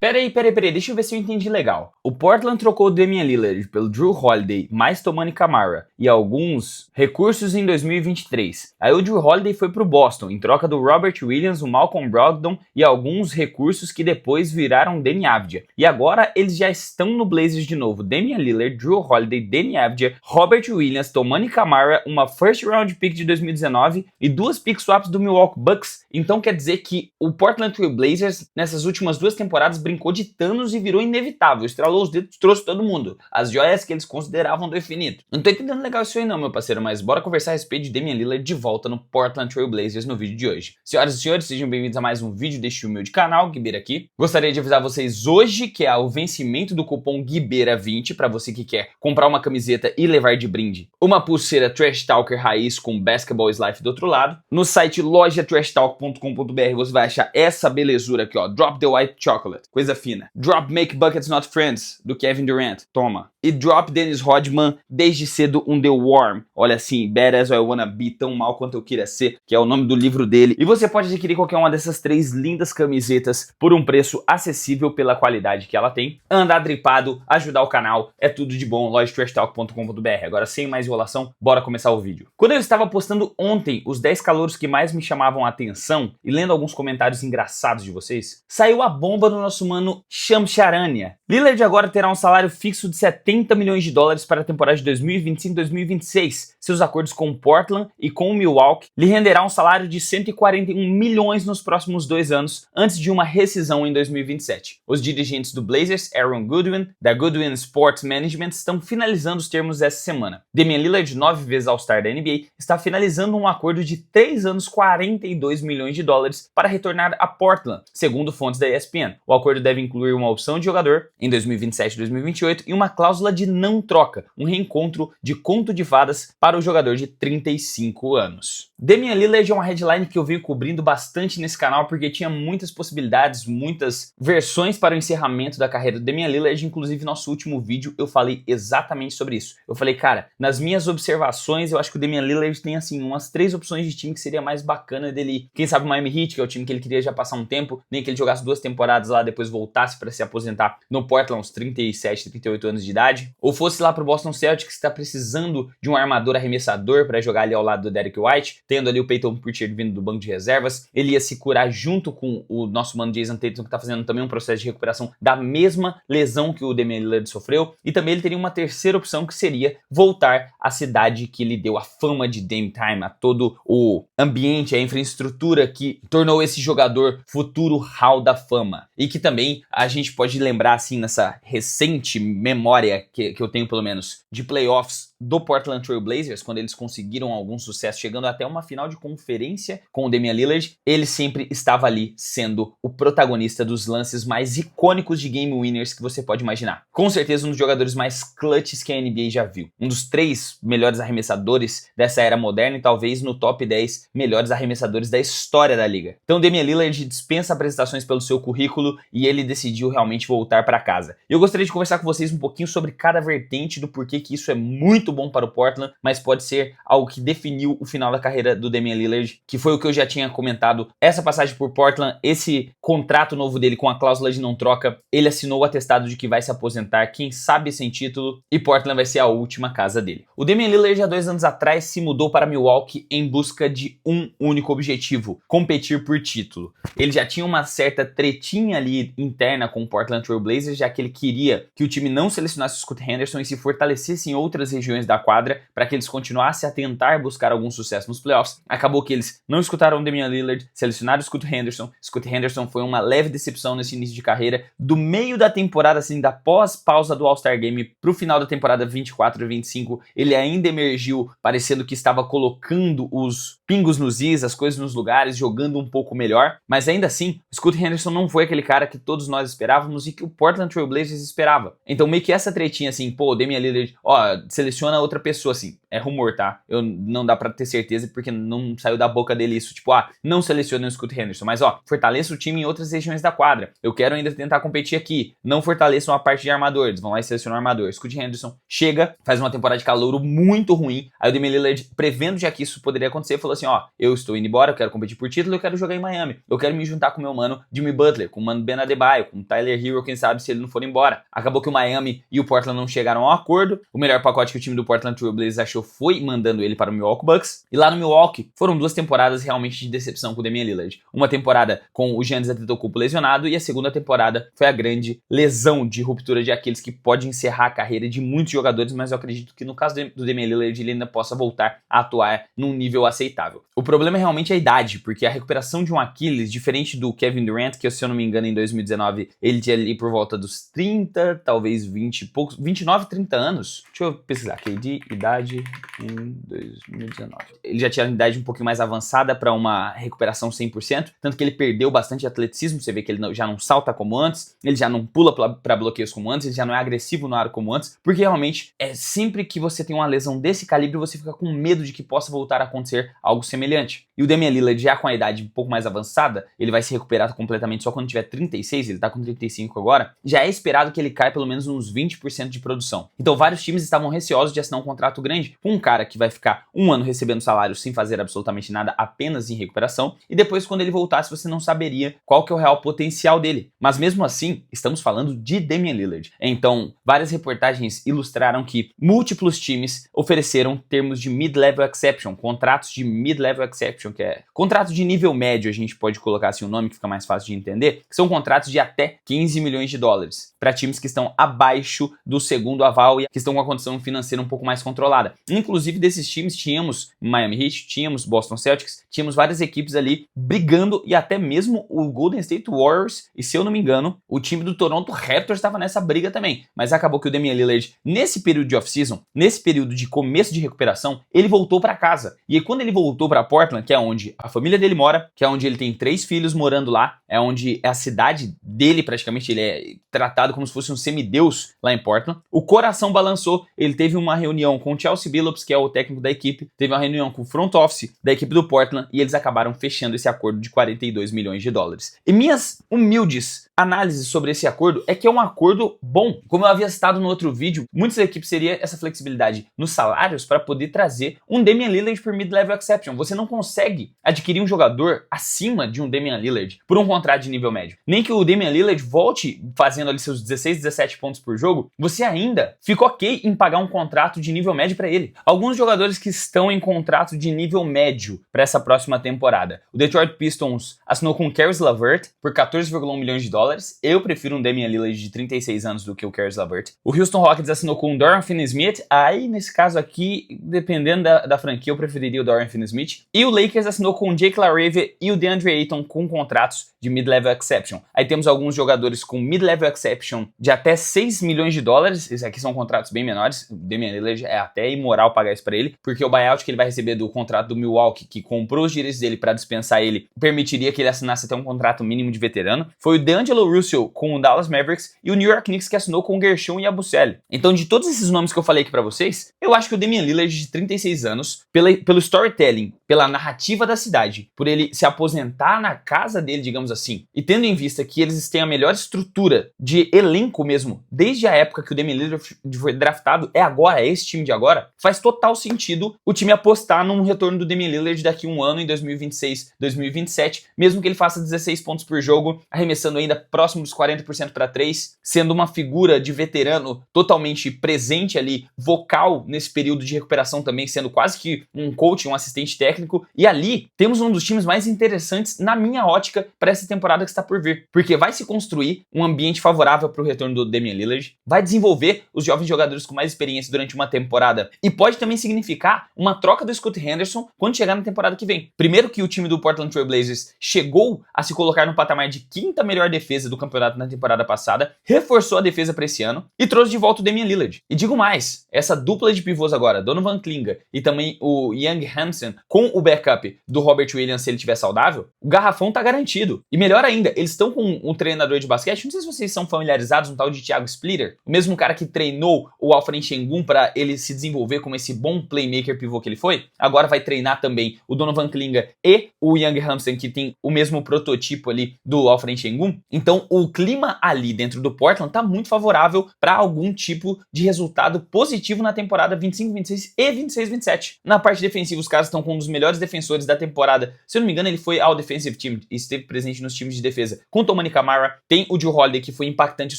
Peraí, deixa eu ver se eu entendi legal. O Portland trocou o Damian Lillard pelo Jrue Holiday, mais Toumani Camara e alguns recursos em 2023. Aí o Jrue Holiday foi pro Boston, em troca do Robert Williams, o Malcolm Brogdon e alguns recursos que depois viraram Deni Avdija. E agora eles já estão no Blazers de novo. Damian Lillard, Jrue Holiday, Deni Avdija, Robert Williams, Toumani Camara, uma first round pick de 2019 e 2 pick swaps do Milwaukee Bucks. Então quer dizer que o Portland Trail Blazers, nessas últimas 2 temporadas, brincou de Thanos e virou inevitável. Estralou os dedos, trouxe todo mundo. As joias que eles consideravam do infinito. Não tô entendendo legal isso aí não, meu parceiro, mas bora conversar a respeito de Damian Lillard de volta no Portland Trail Blazers no vídeo de hoje. Senhoras e senhores, sejam bem-vindos a mais um vídeo deste humilde canal, Guibeira aqui. Gostaria de avisar vocês hoje que é o vencimento do cupom Guibeira20 para você que quer comprar uma camiseta e levar de brinde uma pulseira Trash Talker raiz com Basketball is Life do outro lado. No site lojatrashtalk.com.br você vai achar essa belezura aqui, ó, Drop the White Chocolate, coisa fina. Drop Make Buckets Not Friends, do Kevin Durant, toma. E Drop Dennis Rodman, desde cedo um The Worm, olha assim, Bad As I Wanna Be, tão mal quanto eu queira ser, que é o nome do livro dele. E você pode adquirir qualquer uma dessas 3 lindas camisetas por um preço acessível pela qualidade que ela tem. Andar dripado, ajudar o canal, é tudo de bom, lojatrashtalk.com.br. Agora sem mais enrolação, bora começar o vídeo. Quando eu estava postando ontem os 10 calouros que mais me chamavam a atenção e lendo alguns comentários engraçados de vocês, saiu a bomba do nosso mano Shams Charania. Lillard agora terá um salário fixo de 70 milhões de dólares para a temporada de 2025-2026. Seus acordos com Portland e com o Milwaukee lhe renderá um salário de 141 milhões nos próximos 2 anos, antes de uma rescisão em 2027. Os dirigentes do Blazers, Aaron Goodwin, da Goodwin Sports Management, estão finalizando os termos essa semana. Damian Lillard, 9 vezes All-Star da NBA, está finalizando um acordo de 3 anos, 42 milhões de dólares para retornar a Portland, segundo fontes da ESPN. O acordo deve incluir uma opção de jogador em 2027 e 2028 e uma cláusula de não troca, um reencontro de conto de fadas para o jogador de 35 anos. Damian Lillard é uma headline que eu venho cobrindo bastante nesse canal porque tinha muitas possibilidades, muitas versões para o encerramento da carreira do Damian Lillard. Inclusive, nosso último vídeo eu falei exatamente sobre isso. Eu falei, cara, nas minhas observações, eu acho que o Damian Lillard tem assim umas 3 opções de time que seria mais bacana dele. Quem sabe o Miami Heat, que é o time que ele queria já passar um tempo, nem que ele jogasse 2 temporadas lá, depois voltasse para se aposentar no Portland aos 37, 38 anos de idade. Ou fosse lá pro Boston Celtics, que está precisando de um armador arremessador para jogar ali ao lado do Derrick White, tendo ali o Peyton Pritchard vindo do banco de reservas. Ele ia se curar junto com o nosso mano Jason Tatum, que tá fazendo também um processo de recuperação da mesma lesão que o Damian Lillard sofreu. E também ele teria uma terceira opção, que seria voltar à cidade que lhe deu a fama de Dame Time, a todo o ambiente, a infraestrutura que tornou esse jogador futuro Hall da Fama. E que também a gente pode lembrar assim nessa recente memória que eu tenho pelo menos de playoffs do Portland Trail Blazers, quando eles conseguiram algum sucesso, chegando até uma final de conferência com o Damian Lillard, ele sempre estava ali sendo o protagonista dos lances mais icônicos de game winners que você pode imaginar. Com certeza um dos jogadores mais clutches que a NBA já viu. Um dos 3 melhores arremessadores dessa era moderna e talvez no top 10 melhores arremessadores da história da liga. Então Damian Lillard dispensa apresentações pelo seu currículo e ele decidiu realmente voltar para casa. Eu gostaria de conversar com vocês um pouquinho sobre cada vertente do porquê que isso é muito bom para o Portland, mas pode ser algo que definiu o final da carreira do Damian Lillard, que foi o que eu já tinha comentado. Essa passagem por Portland, esse contrato novo dele com a cláusula de não troca, ele assinou o atestado de que vai se aposentar, quem sabe sem título, e Portland vai ser a última casa dele. O Damian Lillard, há 2 anos atrás, se mudou para Milwaukee em busca de um único objetivo: competir por título. Ele já tinha uma certa tretinha ali interna com o Portland Trail Blazers, já que ele queria que o time não selecionasse o Scoot Henderson e se fortalecesse em outras regiões da quadra para que eles continuassem a tentar buscar algum sucesso nos playoffs. Acabou que eles não escutaram o Damian Lillard, selecionaram o Scoot Henderson. Scoot Henderson foi uma leve decepção nesse início de carreira. Do meio da temporada, assim, da pós-pausa do All-Star Game pro final da temporada 24 e 25, ele ainda emergiu parecendo que estava colocando os pingos nos is, as coisas nos lugares, jogando um pouco melhor, mas ainda assim, o Scoot Henderson não foi aquele cara que todos nós esperávamos e que o Portland Trail Blazers esperava. Então meio que essa tretinha assim, pô, o Damian Lillard, ó, seleciona outra pessoa assim, é rumor, tá? Não dá pra ter certeza porque não saiu da boca dele isso, tipo, não selecione o Scoot Henderson, mas fortaleça o time em outras regiões da quadra. Eu quero ainda tentar competir aqui. Não fortaleçam a parte de armadores, vão lá e selecionam o armador. Scoot Henderson chega, faz uma temporada de calouro muito ruim. Aí o Damian Lillard, prevendo já que isso poderia acontecer, falou assim, eu estou indo embora, eu quero competir por título, eu quero jogar em Miami. Eu quero me juntar com o meu mano Jimmy Butler, com o mano Ben Adebayo, com o Tyler Hero, quem sabe se ele não for embora. Acabou que o Miami e o Portland não chegaram ao acordo. O melhor pacote que o time do Portland Trail Blazers achou foi mandando ele para o Milwaukee Bucks. E lá no Milwaukee foram 2 temporadas realmente de decepção com o Damian Lillard. Uma temporada com o Giannis Antetokounmpo lesionado e a segunda temporada foi a grande lesão de ruptura de Aquiles que pode encerrar a carreira de muitos jogadores, mas eu acredito que no caso do Damian Lillard ele ainda possa voltar a atuar num nível aceitável. O problema é realmente a idade, porque a recuperação de um Aquiles, diferente do Kevin Durant, que se eu não me engano em 2019 ele tinha ali por volta dos 30, talvez 20 e poucos, 29, 30 anos. Deixa eu pesquisar, KD, idade em 2019. Ele já tinha uma idade um pouquinho mais avançada para uma recuperação 100%, tanto que ele perdeu bastante atleticismo, você vê que ele já não salta como antes, ele já não pula para bloqueios como antes, ele já não é agressivo no aro como antes, porque realmente sempre que você tem uma lesão desse calibre, você fica com medo de que possa voltar a acontecer algo semelhante. E o Damian Lillard já com a idade um pouco mais avançada, ele vai se recuperar completamente só quando tiver 36, ele tá com 35 agora, já é esperado que ele caia pelo menos uns 20% de produção. Então vários times estavam receosos de assinar um contrato grande com um cara que vai ficar um ano recebendo salário sem fazer absolutamente nada, apenas em recuperação, e depois quando ele voltasse você não saberia qual que é o real potencial dele. Mas mesmo assim, estamos falando de Damian Lillard. Então, várias reportagens ilustraram que múltiplos times ofereceram termos de mid-level exception, contratos de mid-level exception, que é contrato de nível médio, a gente pode colocar assim o nome que fica mais fácil de entender, que são contratos de até 15 milhões de dólares para times que estão abaixo do segundo aval e que estão com a condição financeira um pouco mais controlada. Inclusive desses times tínhamos Miami Heat, tínhamos Boston Celtics, tínhamos várias equipes ali brigando e até mesmo o Golden State Warriors e se eu não me engano, o time do Toronto Raptors estava nessa briga também. Mas acabou que o Damian Lillard, nesse período de off-season, nesse período de começo de recuperação, ele voltou para casa. E aí, quando ele voltou para Portland, que é onde a família dele mora, que é onde ele tem 3 filhos morando lá, é onde é a cidade dele praticamente, ele é tratado como se fosse um semideus lá em Portland. O coração balançou, ele teve uma reunião com o Chauncey Billups, que é o técnico da equipe, teve uma reunião com o front office da equipe do Portland e eles acabaram fechando esse acordo de 42 milhões de dólares. E minhas humildes análises sobre esse acordo é que é um acordo bom. Como eu havia citado no outro vídeo, muitas equipes teriam essa flexibilidade nos salários para poder trazer um Damian Lillard por mid-level exception. Você não consegue adquirir um jogador acima de um Damian Lillard por um contrato de nível médio. Nem que o Damian Lillard volte fazendo ali seus 16, 17 pontos por jogo, você ainda fica ok em pagar um contrato de nível médio para ele. Alguns jogadores que estão em contrato de nível médio para essa próxima temporada. O Detroit Pistons assinou com o Caris LeVert por 14,1 milhões de dólares. Eu prefiro um Damian Lillard de 36 anos do que o Caris LeVert. O Houston Rockets assinou com o Dorian Finney-Smith. Aí, nesse caso aqui, dependendo da franquia, eu preferiria o Dorian Finney-Smith. E o Lakers assinou com o Jake LaRavia e o DeAndre Ayton com contratos de mid-level exception. Aí temos alguns jogadores com mid-level exception de até 6 milhões de dólares. Esses aqui são contratos bem menores. O Damian Lillard é até imoral pagar isso pra ele, porque o buyout que ele vai receber do contrato do Milwaukee, que comprou os direitos dele para dispensar ele, permitiria que ele assinasse até um contrato mínimo de veterano. Foi o DeAngelo Russell com o Dallas Mavericks e o New York Knicks que assinou com o Gershon Yabusele. Então, de todos esses nomes que eu falei aqui pra vocês, eu acho que o Damian Lillard de 36 anos, pelo storytelling, pela narrativa da cidade, por ele se aposentar na casa dele, digamos assim, e tendo em vista que eles têm a melhor estrutura de elenco mesmo, desde a época que o Damian Lillard foi draftado, é esse time de agora, faz total sentido o time apostar num retorno do Damian Lillard daqui a um ano, em 2026, 2027, mesmo que ele faça 16 pontos por jogo, arremessando ainda próximo dos 40% para 3, sendo uma figura de veterano totalmente presente ali, vocal nesse período de recuperação também, sendo quase que um coach, um assistente técnico, e ali temos um dos times mais interessantes na minha ótica para essa temporada que está por vir, porque vai se construir um ambiente favorável para o retorno do Damian Lillard, vai desenvolver os jovens jogadores com mais experiência durante uma temporada e pode também significar uma troca do Scoot Henderson quando chegar na temporada que vem. Primeiro que o time do Portland Trail Blazers chegou a se colocar no patamar de 5ª melhor defesa do campeonato na temporada passada, reforçou a defesa para esse ano e trouxe de volta o Damian Lillard. E digo mais, essa dupla de pivôs agora, Donovan Klinga e também o Young Hansen, com o backup do Robert Williams se ele estiver saudável, o garrafão tá garantido. E melhor ainda, eles estão com um treinador de basquete, não sei se vocês são familiarizados, um tal de Thiago Splitter, o mesmo cara que treinou o Alfred Sengun para ele se desenvolver como esse bom playmaker pivô que ele foi, agora vai treinar também o Donovan Klinga e o Young Hamilton, que tem o mesmo prototipo ali do Alfred Sengun. Então o clima ali dentro do Portland tá muito favorável para algum tipo de resultado positivo na temporada 25-26 e 26-27. Na parte defensiva, os caras estão com um dos melhores defensores da temporada. Se eu não me engano, ele foi ao Defensive Team e esteve presente nos times de defesa. Com o Tomani Camara, tem o Jrue Holiday, que foi impactante o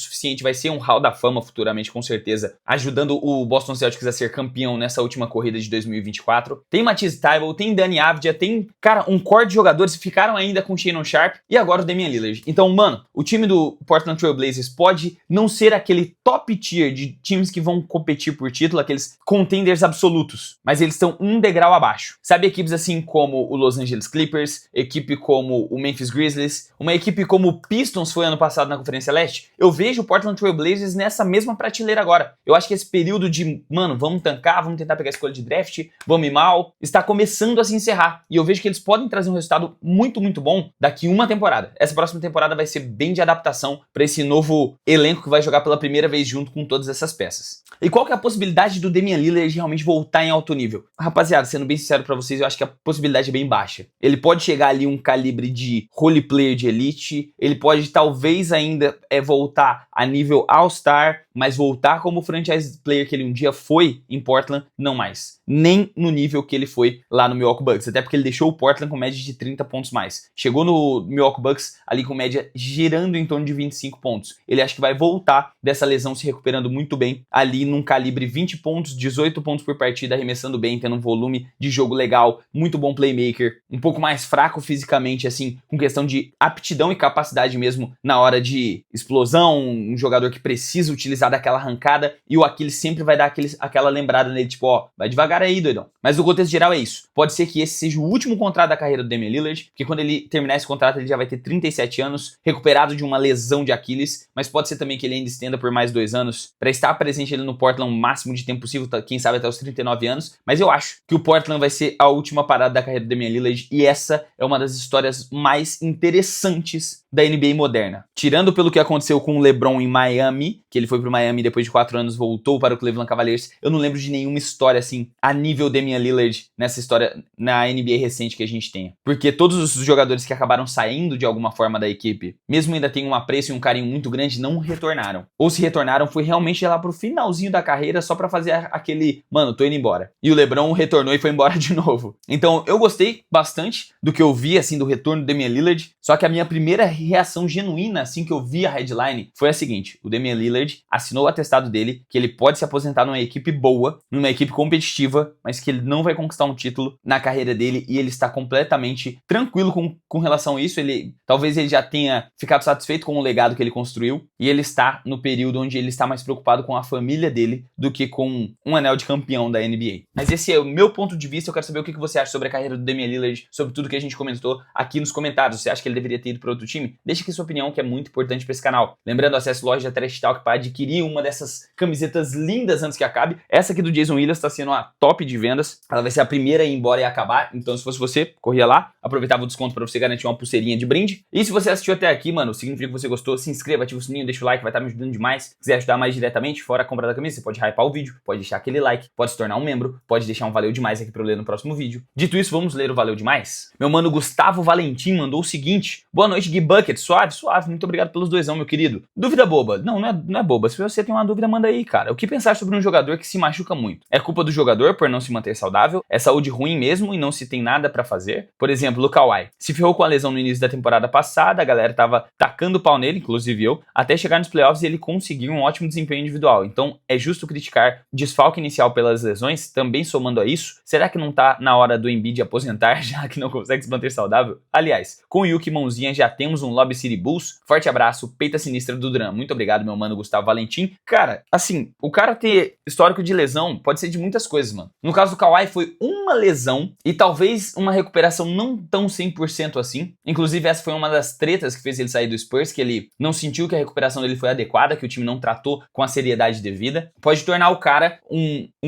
suficiente, vai ser um Hall da Fama futuramente, com certeza, ajudando o Boston Celtics a ser campeão nessa última corrida de 2024. Tem Matisse Thybulle, tem Dani Avdija, tem, cara, um core de jogadores, ficaram ainda com Shannon Sharpe e agora o Damian Lillard. Então, mano, o time do Portland Trail Blazers pode não ser aquele top tier de times que vão competir por título, aqueles contenders absolutos, mas eles estão um degrau abaixo. Sabe, equipes assim como o Los Angeles Clippers, equipe como o Memphis Grizzlies, uma equipe como o Pistons foi ano passado na Conferência Leste? Eu vejo o Portland Trail Blazers nessa mesma prateleira agora. Eu acho que esse período de, mano, vamos tancar, vamos tentar pegar a escolha de draft, vamos ir mal, está começando a se encerrar. E eu vejo que eles podem trazer um resultado muito, muito bom daqui uma temporada. Essa próxima temporada vai ser bem de adaptação para esse novo elenco que vai jogar pela primeira vez junto com todas essas peças. E qual que é a possibilidade do Damian Lillard realmente voltar em alto nível? Rapaziada, sendo bem sincero pra vocês, eu acho que a possibilidade é bem baixa. Ele pode chegar ali um calibre de role player de elite, ele pode talvez ainda voltar a nível All-Star, mas voltar como franchise player que ele um dia foi em Portland, não mais. Nem no nível que ele foi lá no Milwaukee Bucks, até porque ele deixou o Portland com média de 30 pontos mais. Chegou no Milwaukee Bucks ali com média girando em torno de 25 pontos. Ele acha que vai voltar dessa lesão se recuperando muito bem, ali num calibre 20 pontos, 18 pontos por partida, arremessando bem, tendo um volume de jogo legal, muito bom playmaker, um pouco mais fraco fisicamente, assim, com questão de aptidão e capacidade mesmo na hora de explosão, um jogador que precisa utilizar daquela arrancada, e o Achilles sempre vai dar aquela lembrada nele, tipo, ó, vai devagar aí, doidão. Mas o contexto geral é isso. Pode ser que esse seja o último contrato da carreira do Damian Lillard, porque quando ele terminar esse contrato ele já vai ter 37 anos, recuperado de uma lesão de Aquiles, mas pode ser também que ele ainda estenda por mais 2 anos, para estar presente ali no Portland o máximo de tempo possível, quem sabe até os 39 anos, mas eu acho que o Portland vai ser a última parada da carreira do Damian Lillard, e essa é uma das histórias mais interessantes da NBA moderna. Tirando pelo que aconteceu com o LeBron em Miami, que ele foi pro Miami depois de 4 anos, voltou para o Cleveland Cavaliers, eu não lembro de nenhuma história assim, a nível Damian Lillard, nessa história na NBA recente que a gente tenha. Porque todos os jogadores que acabaram saindo de alguma forma da equipe, mesmo ainda tem um apreço e um carinho muito grande, não retornaram. Ou se retornaram, foi realmente lá pro finalzinho da carreira, só pra fazer aquele, mano, tô indo embora. E o LeBron retornou e foi embora de novo. Então, eu gostei bastante do que eu vi, assim, do retorno do Damian Lillard, só que a minha primeira reação genuína, assim, que eu vi a headline, foi a seguinte: o Damian Lillard assinou o atestado dele, que ele pode se aposentar numa equipe boa, numa equipe competitiva, mas que ele não vai conquistar um título na carreira dele, e ele está completamente tranquilo com relação a isso. Talvez ele já tenha ficado satisfeito com o legado que ele construiu, e ele está no período onde ele está mais preocupado com a família dele do que com um anel de campeão da NBA. Mas esse é o meu ponto de vista. Eu quero saber o que você acha sobre a carreira do Damian Lillard, sobre tudo que a gente comentou aqui nos comentários. Você acha que ele deveria ter ido para outro time? Deixa aqui sua opinião, que é muito importante para esse canal. Lembrando, acesse loja Trash Talk para adquirir uma dessas camisetas lindas antes que acabe. Essa aqui do Jason Williams está sendo uma top de vendas. Ela vai ser a primeira a ir embora e acabar. Então, se fosse você, corria lá, aproveitava o desconto para você garantir uma pulseirinha de brinde. E se você assistiu até aqui, mano, significa que você gostou. Se inscreva, ativa o sininho, deixa o like, vai estar me ajudando demais. Se quiser ajudar mais diretamente, fora a compra da camisa, você pode hypar o vídeo, pode deixar aquele like, pode se tornar um membro, pode deixar um valeu demais aqui para eu ler no próximo vídeo. Dito isso, vamos ler o valeu demais? Meu mano Gustavo Valentim mandou o seguinte: boa noite, Gui Bucket. Suave, suave, muito obrigado pelos doisão, meu querido. Dúvida boba? Não é boba. Se você tem uma dúvida, manda aí, cara. O que pensar sobre um jogador que se machuca muito? É culpa do jogador por não se manter saudável? É saúde ruim mesmo e não se tem nada pra fazer? Por exemplo, o Kawhi se ferrou com a lesão no início da temporada passada, a galera tava tacando pau nele, inclusive eu, até chegar nos playoffs e ele conseguiu um ótimo desempenho individual. Então, é justo criticar desfalque inicial pelas lesões, também somando a isso? Será que não tá na hora do Embiid aposentar, já que não consegue se manter saudável? Aliás, com o Yuki Mãozinha já temos um Lob City Bulls. Forte abraço, peita sinistra do Duran. Muito obrigado, meu mano Gustavo Valentim. Cara, assim, o cara ter histórico de lesão pode ser de muitas coisas, mano. No caso do Kawhi, foi uma lesão e talvez uma recuperação não tão 100% assim. Inclusive, essa foi uma das tretas que fez ele sair do Spurs, que ele não sentiu que a recuperação dele foi adequada, que o time não tratou com a seriedade devida. Pode tornar o cara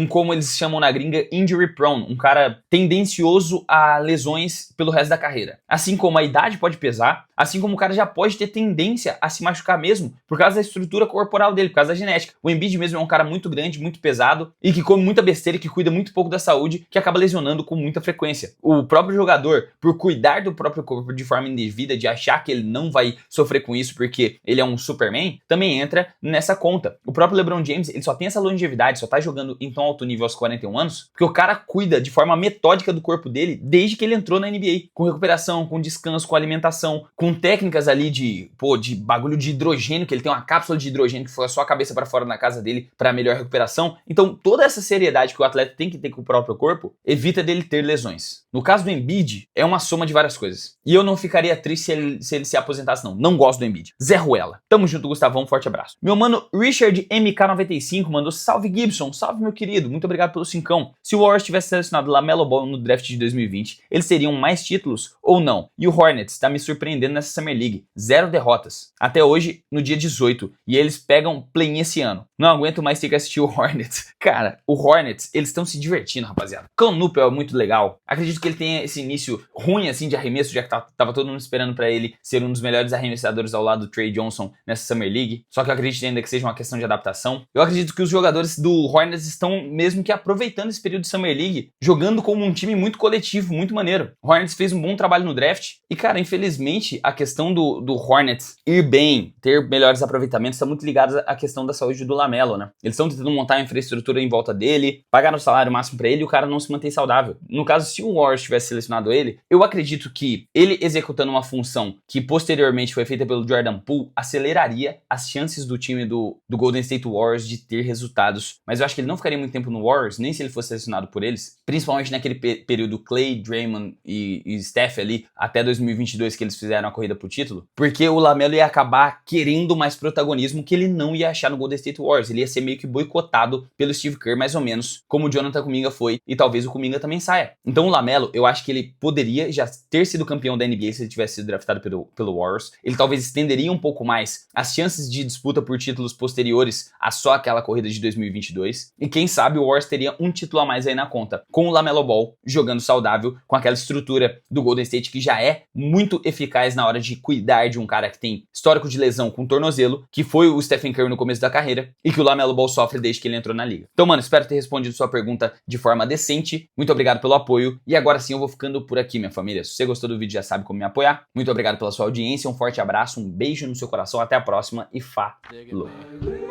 como eles chamam na gringa, injury prone, um cara tendencioso a lesões pelo resto da carreira. Assim como a idade pode pesar, Assim como o cara já pode ter tendência a se machucar mesmo por causa da estrutura corporal dele, por causa da genética. O Embiid mesmo é um cara muito grande, muito pesado e que come muita besteira, que cuida muito pouco da saúde, que acaba lesionando com muita frequência. O próprio jogador, por cuidar do próprio corpo de forma indevida, de achar que ele não vai sofrer com isso porque ele é um Superman, também entra nessa conta. O próprio LeBron James, ele só tem essa longevidade, só tá jogando em tão alto nível aos 41 anos, porque o cara cuida de forma metódica do corpo dele desde que ele entrou na NBA, com recuperação, com descanso, com alimentação, com técnicas ali de bagulho de hidrogênio, que ele tem uma cápsula de hidrogênio que foi só a cabeça para fora na casa dele para melhor recuperação. Então, toda essa seriedade que o atleta tem que ter com o próprio corpo evita dele ter lesões. No caso do Embiid, é uma soma de várias coisas. E eu não ficaria triste se ele se aposentasse, não. Não gosto do Embiid. Zé Ruela. Tamo junto, Gustavão. Forte abraço. Meu mano Richard MK95 mandou: salve Gibson, salve meu querido, muito obrigado pelo cincão. Se o Warriors tivesse selecionado LaMelo Ball no draft de 2020, eles teriam mais títulos ou não? E o Hornets tá me surpreendendo nessa Summer League. 0 derrotas. Até hoje, no dia 18. E eles pegam play-in esse ano. Não aguento mais ter que assistir o Hornets. Cara, o Hornets, eles estão se divertindo, rapaziada. Cam Newport é muito legal. Acredito que ele tenha esse início ruim, assim, de arremesso, já que tava todo mundo esperando pra ele ser um dos melhores arremessadores ao lado do Trey Johnson nessa Summer League. Só que eu acredito ainda que seja uma questão de adaptação. Eu acredito que os jogadores do Hornets estão mesmo que aproveitando esse período de Summer League, jogando como um time muito coletivo, muito maneiro. O Hornets fez um bom trabalho no draft. E, cara, infelizmente, a questão do Hornets ir bem, ter melhores aproveitamentos, está muito ligada à questão da saúde do LaMelo, né? Eles estão tentando montar a infraestrutura em volta dele, pagar o salário máximo pra ele e o cara não se mantém saudável. No caso, se o Warriors tivesse selecionado ele, eu acredito que ele executando uma função que posteriormente foi feita pelo Jordan Poole, aceleraria as chances do time do Golden State Warriors de ter resultados. Mas eu acho que ele não ficaria muito tempo no Warriors, nem se ele fosse selecionado por eles, principalmente naquele período Clay, Draymond e Steph ali, até 2022 que eles fizeram a corrida pro título, porque o LaMelo ia acabar querendo mais protagonismo que ele não ia achar no Golden State Warriors. Ele ia ser meio que boicotado pelo Steve Kerr, mais ou menos, como o Jonathan Kuminga foi, e talvez o Kuminga também saia. Então o LaMelo, eu acho que ele poderia já ter sido campeão da NBA se ele tivesse sido draftado pelo Warriors. Ele talvez estenderia um pouco mais as chances de disputa por títulos posteriores a só aquela corrida de 2022. E quem sabe o Warriors teria um título a mais aí na conta, com o LaMelo Ball jogando saudável, com aquela estrutura do Golden State que já é muito eficaz na hora de cuidar de um cara que tem histórico de lesão com tornozelo, que foi o Stephen Curry no começo da carreira e que o LaMelo Ball sofre desde que ele entrou na liga. Então, mano, espero ter respondido sua pergunta de forma decente. Muito obrigado pelo apoio. E agora sim eu vou ficando por aqui, minha família. Se você gostou do vídeo, já sabe como me apoiar. Muito obrigado pela sua audiência. Um forte abraço, um beijo no seu coração. Até a próxima e falou!